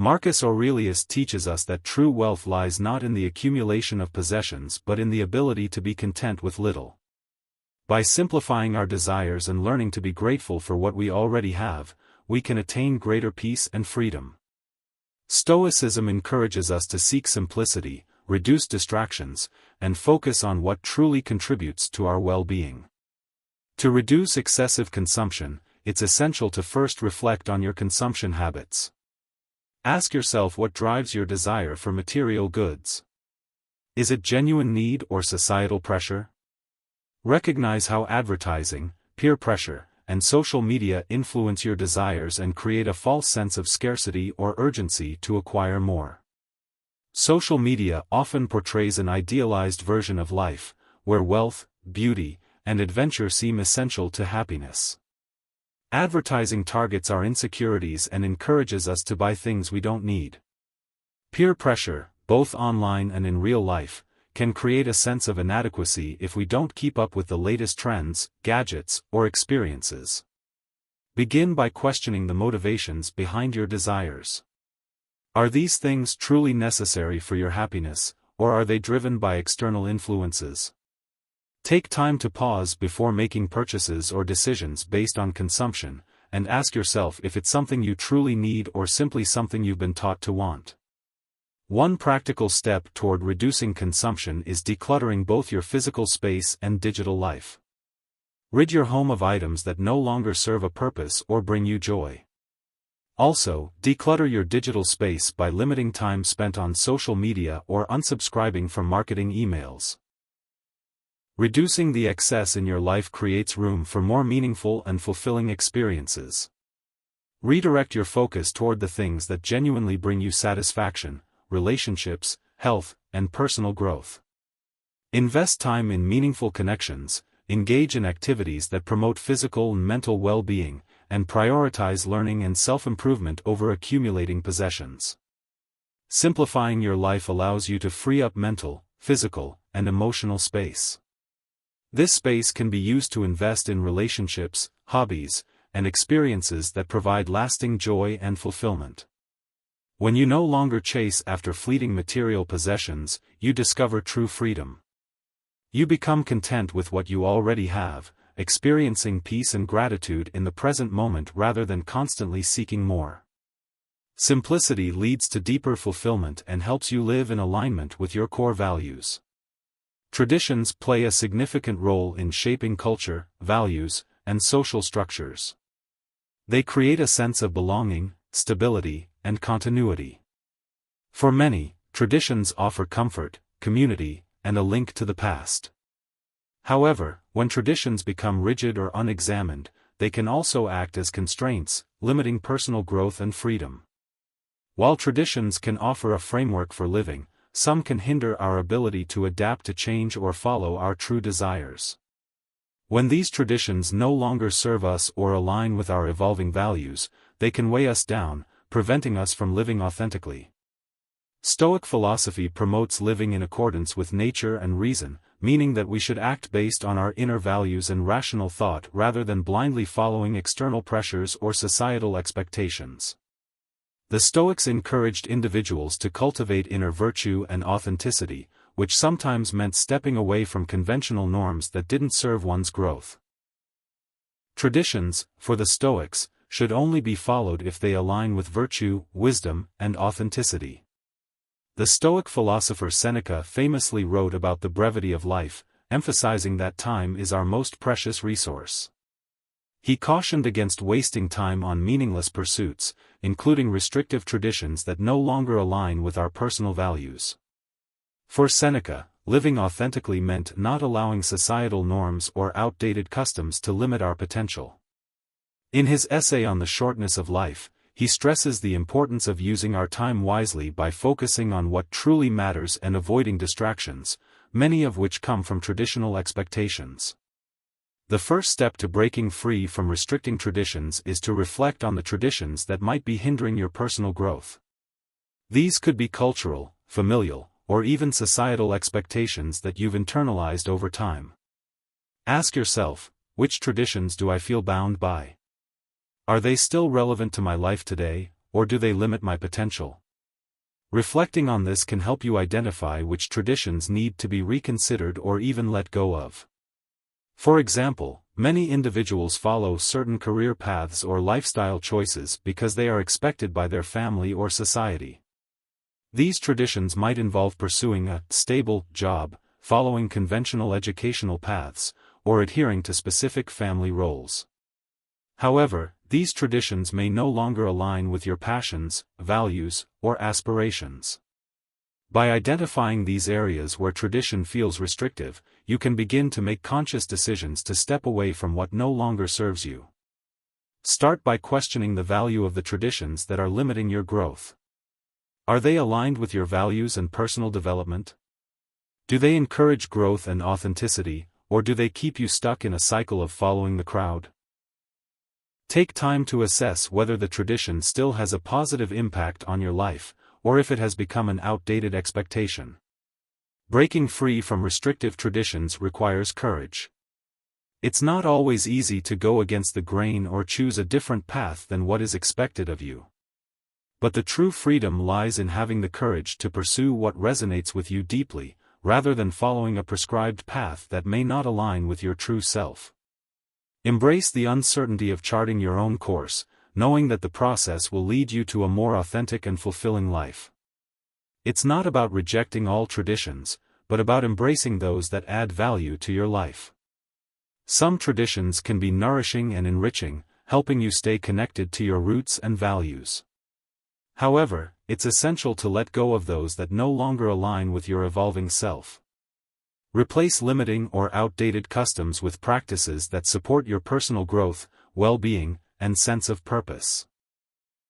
Marcus Aurelius teaches us that true wealth lies not in the accumulation of possessions but in the ability to be content with little. By simplifying our desires and learning to be grateful for what we already have, we can attain greater peace and freedom. Stoicism encourages us to seek simplicity, reduce distractions, and focus on what truly contributes to our well-being. To reduce excessive consumption, it's essential to first reflect on your consumption habits. Ask yourself what drives your desire for material goods. Is it genuine need or societal pressure? Recognize how advertising, peer pressure, and social media influence your desires and create a false sense of scarcity or urgency to acquire more. Social media often portrays an idealized version of life, where wealth, beauty, and adventure seem essential to happiness. Advertising targets our insecurities and encourages us to buy things we don't need. Peer pressure, both online and in real life, can create a sense of inadequacy if we don't keep up with the latest trends, gadgets, or experiences. Begin by questioning the motivations behind your desires. Are these things truly necessary for your happiness, or are they driven by external influences? Take time to pause before making purchases or decisions based on consumption, and ask yourself if it's something you truly need or simply something you've been taught to want. One practical step toward reducing consumption is decluttering both your physical space and digital life. Rid your home of items that no longer serve a purpose or bring you joy. Also, declutter your digital space by limiting time spent on social media or unsubscribing from marketing emails. Reducing the excess in your life creates room for more meaningful and fulfilling experiences. Redirect your focus toward the things that genuinely bring you satisfaction, relationships, health, and personal growth. Invest time in meaningful connections, engage in activities that promote physical and mental well-being, and prioritize learning and self-improvement over accumulating possessions. Simplifying your life allows you to free up mental, physical, and emotional space. This space can be used to invest in relationships, hobbies, and experiences that provide lasting joy and fulfillment. When you no longer chase after fleeting material possessions, you discover true freedom. You become content with what you already have, experiencing peace and gratitude in the present moment rather than constantly seeking more. Simplicity leads to deeper fulfillment and helps you live in alignment with your core values. Traditions play a significant role in shaping culture, values, and social structures. They create a sense of belonging, stability, and continuity. For many, traditions offer comfort, community, and a link to the past. However, when traditions become rigid or unexamined, they can also act as constraints, limiting personal growth and freedom. While traditions can offer a framework for living, some can hinder our ability to adapt to change or follow our true desires. When these traditions no longer serve us or align with our evolving values, they can weigh us down, preventing us from living authentically. Stoic philosophy promotes living in accordance with nature and reason, meaning that we should act based on our inner values and rational thought rather than blindly following external pressures or societal expectations. The Stoics encouraged individuals to cultivate inner virtue and authenticity, which sometimes meant stepping away from conventional norms that didn't serve one's growth. Traditions, for the Stoics, should only be followed if they align with virtue, wisdom, and authenticity. The Stoic philosopher Seneca famously wrote about the brevity of life, emphasizing that time is our most precious resource. He cautioned against wasting time on meaningless pursuits, including restrictive traditions that no longer align with our personal values. For Seneca, living authentically meant not allowing societal norms or outdated customs to limit our potential. In his essay on the shortness of life, he stresses the importance of using our time wisely by focusing on what truly matters and avoiding distractions, many of which come from traditional expectations. The first step to breaking free from restricting traditions is to reflect on the traditions that might be hindering your personal growth. These could be cultural, familial, or even societal expectations that you've internalized over time. Ask yourself, which traditions do I feel bound by? Are they still relevant to my life today, or do they limit my potential? Reflecting on this can help you identify which traditions need to be reconsidered or even let go of. For example, many individuals follow certain career paths or lifestyle choices because they are expected by their family or society. These traditions might involve pursuing a stable job, following conventional educational paths, or adhering to specific family roles. However, these traditions may no longer align with your passions, values, or aspirations. By identifying these areas where tradition feels restrictive, you can begin to make conscious decisions to step away from what no longer serves you. Start by questioning the value of the traditions that are limiting your growth. Are they aligned with your values and personal development? Do they encourage growth and authenticity, or do they keep you stuck in a cycle of following the crowd? Take time to assess whether the tradition still has a positive impact on your life, or if it has become an outdated expectation. Breaking free from restrictive traditions requires courage. It's not always easy to go against the grain or choose a different path than what is expected of you. But the true freedom lies in having the courage to pursue what resonates with you deeply, rather than following a prescribed path that may not align with your true self. Embrace the uncertainty of charting your own course, knowing that the process will lead you to a more authentic and fulfilling life. It's not about rejecting all traditions, but about embracing those that add value to your life. Some traditions can be nourishing and enriching, helping you stay connected to your roots and values. However, it's essential to let go of those that no longer align with your evolving self. Replace limiting or outdated customs with practices that support your personal growth, well-being, and sense of purpose.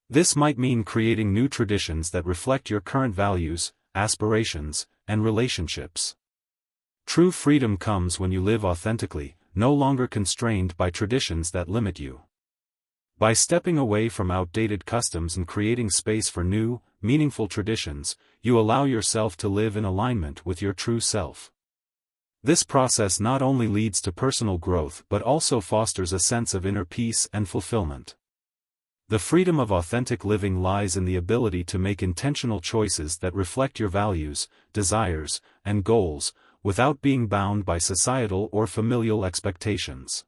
This might mean creating new traditions that reflect your current values, aspirations, and relationships. True freedom comes when you live authentically, no longer constrained by traditions that limit you. By stepping away from outdated customs and creating space for new, meaningful traditions, you allow yourself to live in alignment with your true self. This process not only leads to personal growth but also fosters a sense of inner peace and fulfillment. The freedom of authentic living lies in the ability to make intentional choices that reflect your values, desires, and goals, without being bound by societal or familial expectations.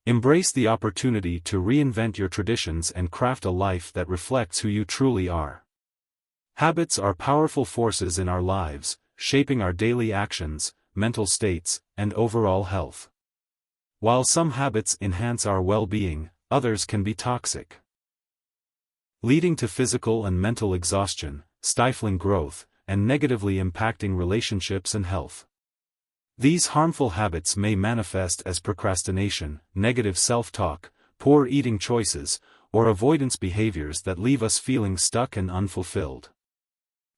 Embrace the opportunity to reinvent your traditions and craft a life that reflects who you truly are. Habits are powerful forces in our lives, shaping our daily actions, mental states, and overall health. While some habits enhance our well-being, others can be toxic, leading to physical and mental exhaustion, stifling growth, and negatively impacting relationships and health. These harmful habits may manifest as procrastination, negative self-talk, poor eating choices, or avoidance behaviors that leave us feeling stuck and unfulfilled.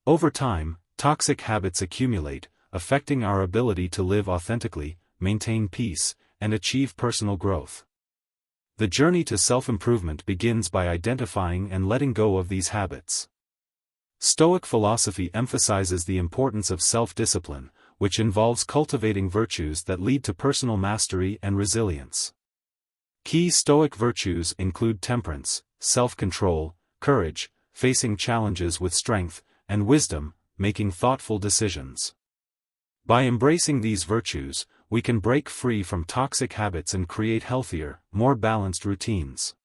Over time, toxic habits accumulate, affecting our ability to live authentically, maintain peace, and achieve personal growth. The journey to self-improvement begins by identifying and letting go of these habits. Stoic philosophy emphasizes the importance of self-discipline, which involves cultivating virtues that lead to personal mastery and resilience. Key Stoic virtues include temperance, self-control, courage, facing challenges with strength, and wisdom, making thoughtful decisions. By embracing these virtues, we can break free from toxic habits and create healthier, more balanced routines.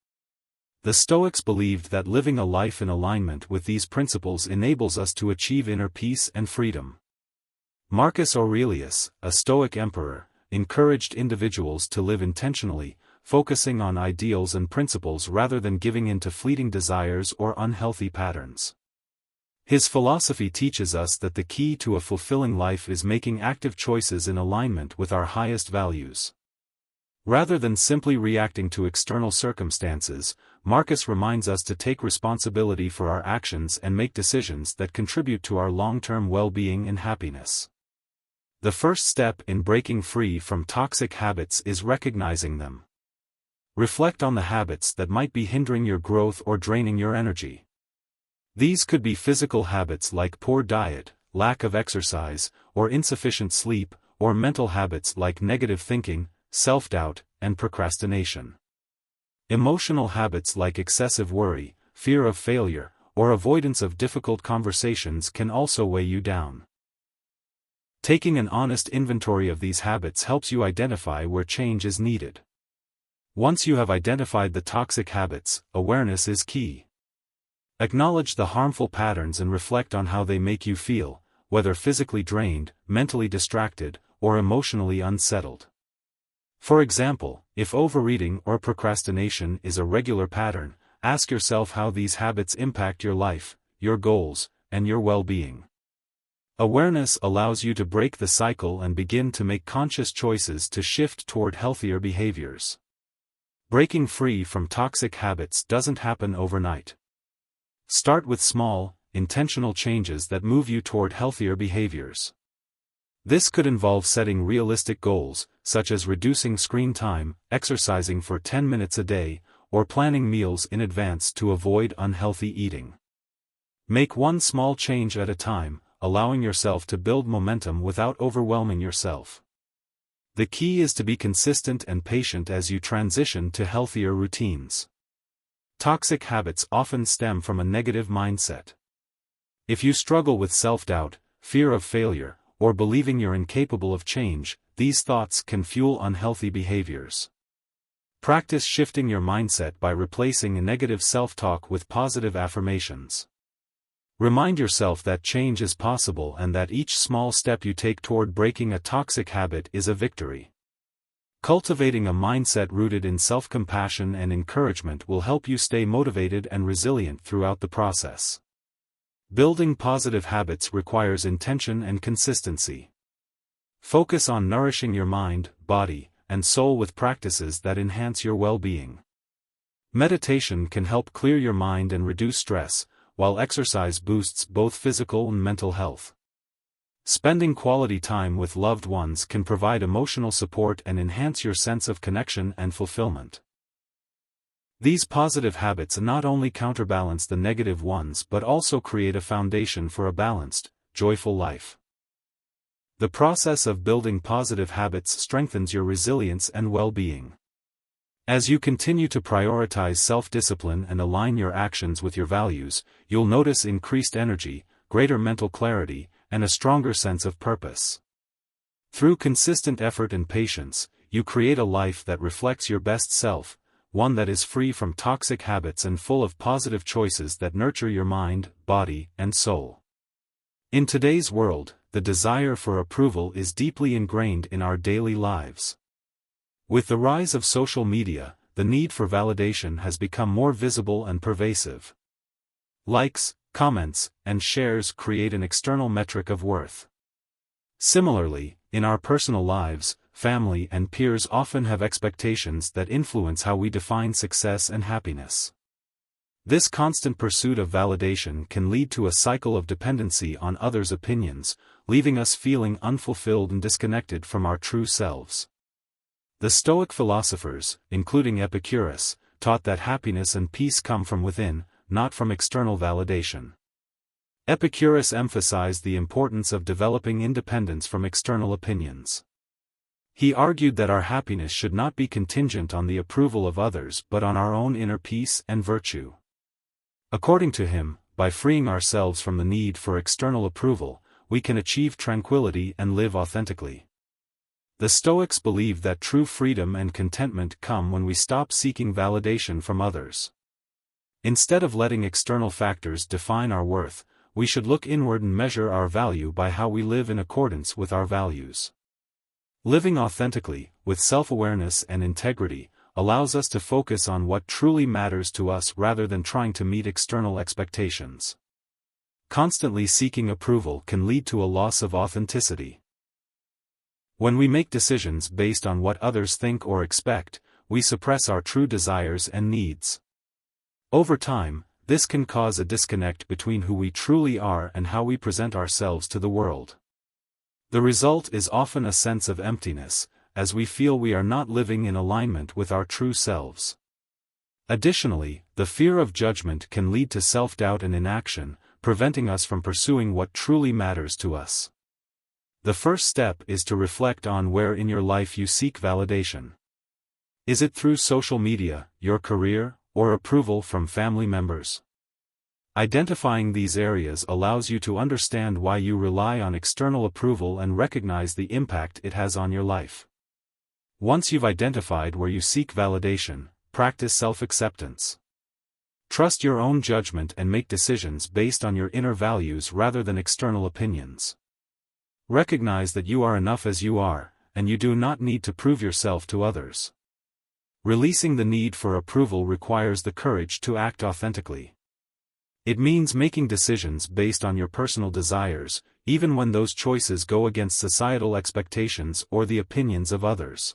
The Stoics believed that living a life in alignment with these principles enables us to achieve inner peace and freedom. Marcus Aurelius, a Stoic emperor, encouraged individuals to live intentionally, focusing on ideals and principles rather than giving in to fleeting desires or unhealthy patterns. His philosophy teaches us that the key to a fulfilling life is making active choices in alignment with our highest values. Rather than simply reacting to external circumstances, Marcus reminds us to take responsibility for our actions and make decisions that contribute to our long-term well-being and happiness. The first step in breaking free from toxic habits is recognizing them. Reflect on the habits that might be hindering your growth or draining your energy. These could be physical habits like poor diet, lack of exercise, or insufficient sleep, or mental habits like negative thinking, self-doubt, and procrastination. Emotional habits like excessive worry, fear of failure, or avoidance of difficult conversations can also weigh you down. Taking an honest inventory of these habits helps you identify where change is needed. Once you have identified the toxic habits, awareness is key. Acknowledge the harmful patterns and reflect on how they make you feel, whether physically drained, mentally distracted, or emotionally unsettled. For example, if overeating or procrastination is a regular pattern, ask yourself how these habits impact your life, your goals, and your well-being. Awareness allows you to break the cycle and begin to make conscious choices to shift toward healthier behaviors. Breaking free from toxic habits doesn't happen overnight. Start with small, intentional changes that move you toward healthier behaviors. This could involve setting realistic goals, such as reducing screen time, exercising for 10 minutes a day, or planning meals in advance to avoid unhealthy eating. Make one small change at a time, allowing yourself to build momentum without overwhelming yourself. The key is to be consistent and patient as you transition to healthier routines. Toxic habits often stem from a negative mindset. If you struggle with self-doubt, fear of failure, or believing you're incapable of change, these thoughts can fuel unhealthy behaviors. Practice shifting your mindset by replacing a negative self-talk with positive affirmations. Remind yourself that change is possible and that each small step you take toward breaking a toxic habit is a victory. Cultivating a mindset rooted in self-compassion and encouragement will help you stay motivated and resilient throughout the process. Building positive habits requires intention and consistency. Focus on nourishing your mind, body, and soul with practices that enhance your well-being. Meditation can help clear your mind and reduce stress, while exercise boosts both physical and mental health. Spending quality time with loved ones can provide emotional support and enhance your sense of connection and fulfillment. These positive habits not only counterbalance the negative ones but also create a foundation for a balanced, joyful life. The process of building positive habits strengthens your resilience and well-being. As you continue to prioritize self-discipline and align your actions with your values, you'll notice increased energy, greater mental clarity, and a stronger sense of purpose. Through consistent effort and patience, you create a life that reflects your best self, one that is free from toxic habits and full of positive choices that nurture your mind, body, and soul. In today's world, the desire for approval is deeply ingrained in our daily lives. With the rise of social media, the need for validation has become more visible and pervasive. Likes, comments, and shares create an external metric of worth. Similarly, in our personal lives, family and peers often have expectations that influence how we define success and happiness. This constant pursuit of validation can lead to a cycle of dependency on others' opinions, leaving us feeling unfulfilled and disconnected from our true selves. The Stoic philosophers, including Epicurus, taught that happiness and peace come from within, not from external validation. Epicurus emphasized the importance of developing independence from external opinions. He argued that our happiness should not be contingent on the approval of others but on our own inner peace and virtue. According to him, by freeing ourselves from the need for external approval, we can achieve tranquility and live authentically. The Stoics believed that true freedom and contentment come when we stop seeking validation from others. Instead of letting external factors define our worth, we should look inward and measure our value by how we live in accordance with our values. Living authentically, with self-awareness and integrity, allows us to focus on what truly matters to us rather than trying to meet external expectations. Constantly seeking approval can lead to a loss of authenticity. When we make decisions based on what others think or expect, we suppress our true desires and needs. Over time, this can cause a disconnect between who we truly are and how we present ourselves to the world. The result is often a sense of emptiness, as we feel we are not living in alignment with our true selves. Additionally, the fear of judgment can lead to self-doubt and inaction, preventing us from pursuing what truly matters to us. The first step is to reflect on where in your life you seek validation. Is it through social media, your career, or approval from family members? Identifying these areas allows you to understand why you rely on external approval and recognize the impact it has on your life. Once you've identified where you seek validation, practice self-acceptance. Trust your own judgment and make decisions based on your inner values rather than external opinions. Recognize that you are enough as you are, and you do not need to prove yourself to others. Releasing the need for approval requires the courage to act authentically. It means making decisions based on your personal desires, even when those choices go against societal expectations or the opinions of others.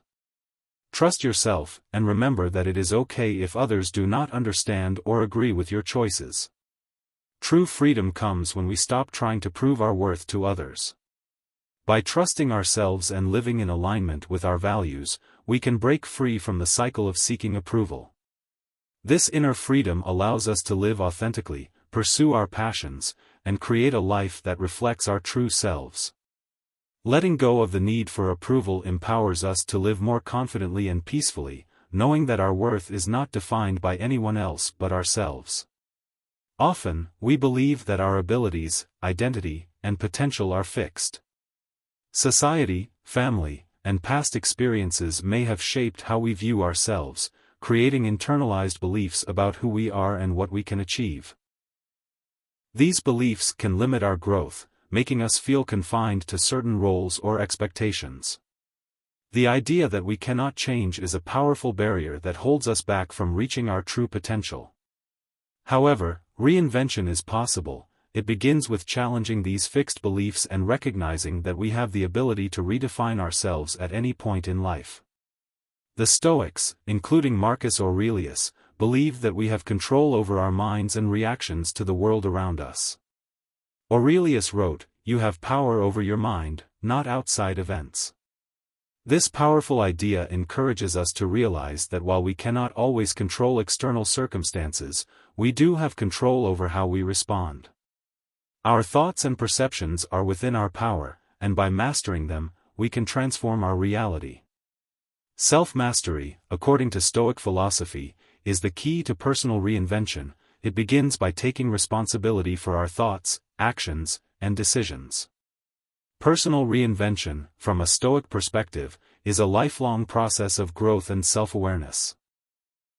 Trust yourself, and remember that it is okay if others do not understand or agree with your choices. True freedom comes when we stop trying to prove our worth to others. By trusting ourselves and living in alignment with our values, we can break free from the cycle of seeking approval. This inner freedom allows us to live authentically, pursue our passions, and create a life that reflects our true selves. Letting go of the need for approval empowers us to live more confidently and peacefully, knowing that our worth is not defined by anyone else but ourselves. Often, we believe that our abilities, identity, and potential are fixed. Society, family, and past experiences may have shaped how we view ourselves, creating internalized beliefs about who we are and what we can achieve. These beliefs can limit our growth, making us feel confined to certain roles or expectations. The idea that we cannot change is a powerful barrier that holds us back from reaching our true potential. However, reinvention is possible. It begins with challenging these fixed beliefs and recognizing that we have the ability to redefine ourselves at any point in life. The Stoics, including Marcus Aurelius, believed that we have control over our minds and reactions to the world around us. Aurelius wrote, "You have power over your mind, not outside events." This powerful idea encourages us to realize that while we cannot always control external circumstances, we do have control over how we respond. Our thoughts and perceptions are within our power, and by mastering them, we can transform our reality. Self-mastery, according to Stoic philosophy, is the key to personal reinvention. It begins by taking responsibility for our thoughts, actions, and decisions. Personal reinvention, from a Stoic perspective, is a lifelong process of growth and self-awareness.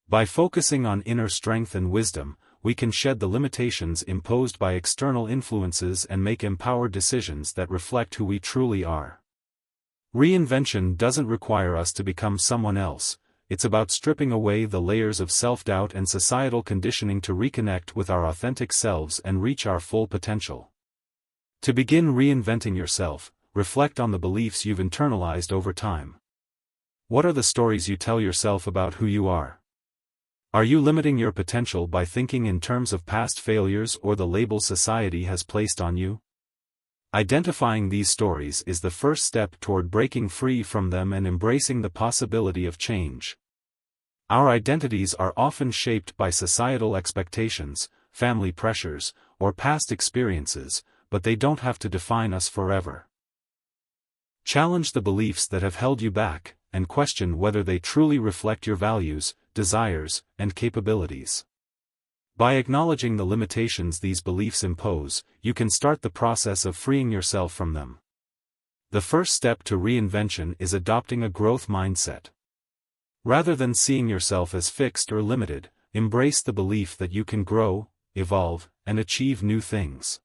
By focusing on inner strength and wisdom, we can shed the limitations imposed by external influences and make empowered decisions that reflect who we truly are. Reinvention doesn't require us to become someone else. It's about stripping away the layers of self-doubt and societal conditioning to reconnect with our authentic selves and reach our full potential. To begin reinventing yourself, reflect on the beliefs you've internalized over time. What are the stories you tell yourself about who you are? Are you limiting your potential by thinking in terms of past failures or the labels society has placed on you? Identifying these stories is the first step toward breaking free from them and embracing the possibility of change. Our identities are often shaped by societal expectations, family pressures, or past experiences, but they don't have to define us forever. Challenge the beliefs that have held you back, and question whether they truly reflect your values, desires, and capabilities. By acknowledging the limitations these beliefs impose, you can start the process of freeing yourself from them. The first step to reinvention is adopting a growth mindset. Rather than seeing yourself as fixed or limited, embrace the belief that you can grow, evolve, and achieve new things.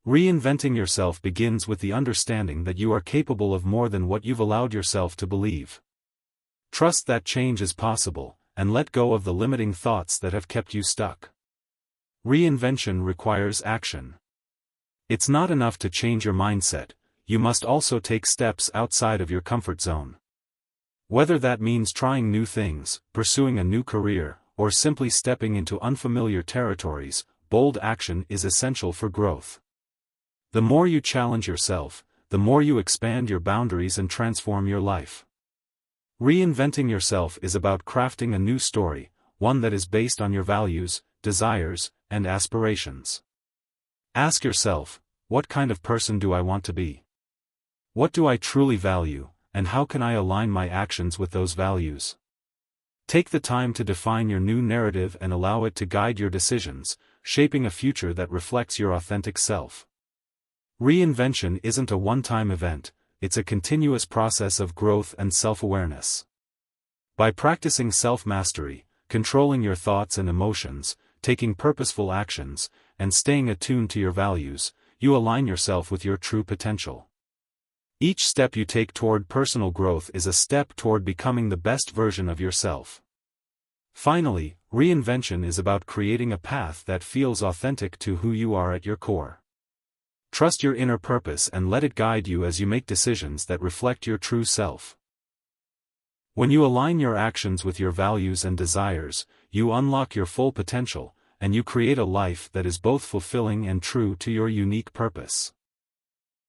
Reinventing yourself begins with the understanding that you are capable of more than what you've allowed yourself to believe. Trust that change is possible, and let go of the limiting thoughts that have kept you stuck. Reinvention requires action. It's not enough to change your mindset, you must also take steps outside of your comfort zone. Whether that means trying new things, pursuing a new career, or simply stepping into unfamiliar territories, bold action is essential for growth. The more you challenge yourself, the more you expand your boundaries and transform your life. Reinventing yourself is about crafting a new story, one that is based on your values, desires, and aspirations. Ask yourself, what kind of person do I want to be? What do I truly value, and how can I align my actions with those values? Take the time to define your new narrative and allow it to guide your decisions, shaping a future that reflects your authentic self. Reinvention isn't a one-time event, it's a continuous process of growth and self-awareness. By practicing self-mastery, controlling your thoughts and emotions, taking purposeful actions, and staying attuned to your values, you align yourself with your true potential. Each step you take toward personal growth is a step toward becoming the best version of yourself. Finally, reinvention is about creating a path that feels authentic to who you are at your core. Trust your inner purpose and let it guide you as you make decisions that reflect your true self. When you align your actions with your values and desires, you unlock your full potential, and you create a life that is both fulfilling and true to your unique purpose.